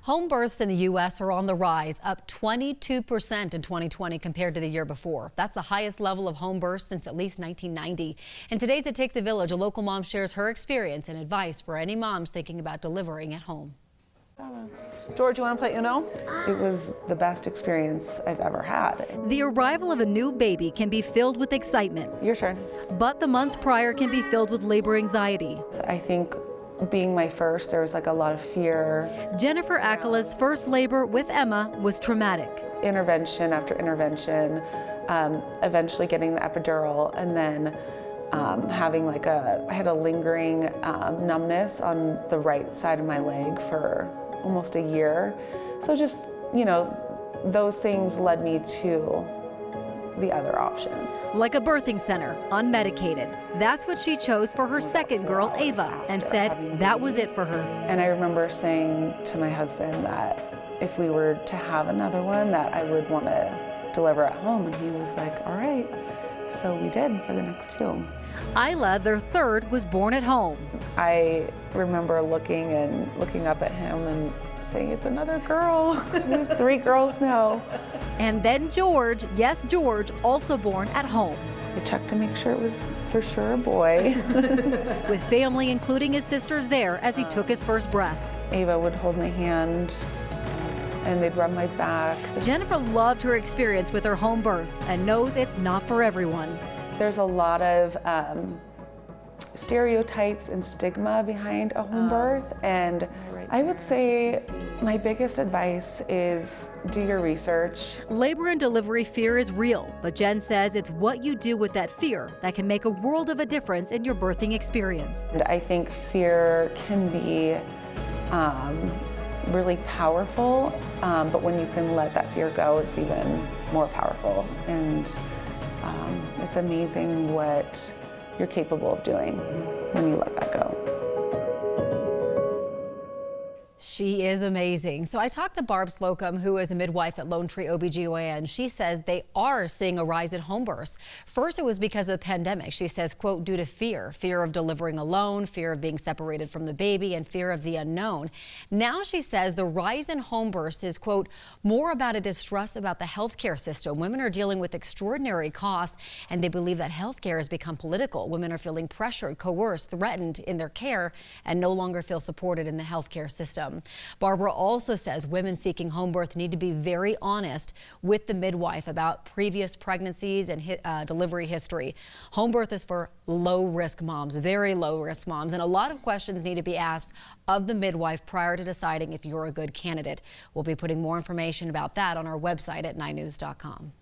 Home births in the U.S. are on the rise, up 22% in 2020 compared to the year before. That's the highest level of home births since at least 1990. In today's It Takes a Village, a local mom shares her experience and advice for any moms thinking about delivering at home. George, you want to play Uno? It was the best experience I've ever had. The arrival of a new baby can be filled with excitement. Your turn. But the months prior can be filled with labor anxiety. I think being my first, there was like a lot of fear. Jennifer Akala's first labor with Emma was traumatic. Intervention after intervention, eventually getting the epidural, and then having I had a lingering numbness on the right side of my leg for almost a year. So just, those things led me to the other options. Like a birthing center, unmedicated. That's what she chose for her second girl, Ava, and said that was it for her. And I remember saying to my husband that if we were to have another one, that I would want to deliver at home. And he was like, all right. So we did for the next two. Isla, their third, was born at home. I remember looking up at him and saying, it's another girl. We have 3 girls now. And then George, yes, George, also born at home. I checked to make sure it was for sure a boy. With family, including his sisters, there as he took his first breath. Ava would hold my hand and they'd rub my back. Jennifer loved her experience with her home births and knows it's not for everyone. There's a lot of stereotypes and stigma behind a home birth, and I would say my biggest advice is do your research. Labor and delivery fear is real, but Jen says it's what you do with that fear that can make a world of a difference in your birthing experience. And I think fear can be really powerful, but when you can let that fear go, it's even more powerful. And it's amazing what you're capable of doing when you let that go. She is amazing. So I talked to Barb Slocum, who is a midwife at Lone Tree OBGYN. She says they are seeing a rise in home births. First, it was because of the pandemic. She says, quote, due to fear of delivering alone, fear of being separated from the baby, and fear of the unknown. Now she says the rise in home births is, quote, more about a distrust about the healthcare system. Women are dealing with extraordinary costs, and they believe that healthcare has become political. Women are feeling pressured, coerced, threatened in their care, and no longer feel supported in the healthcare system. Barbara also says women seeking home birth need to be very honest with the midwife about previous pregnancies and delivery history. Home birth is for low-risk moms, very low-risk moms, and a lot of questions need to be asked of the midwife prior to deciding if you're a good candidate. We'll be putting more information about that on our website at 9news.com.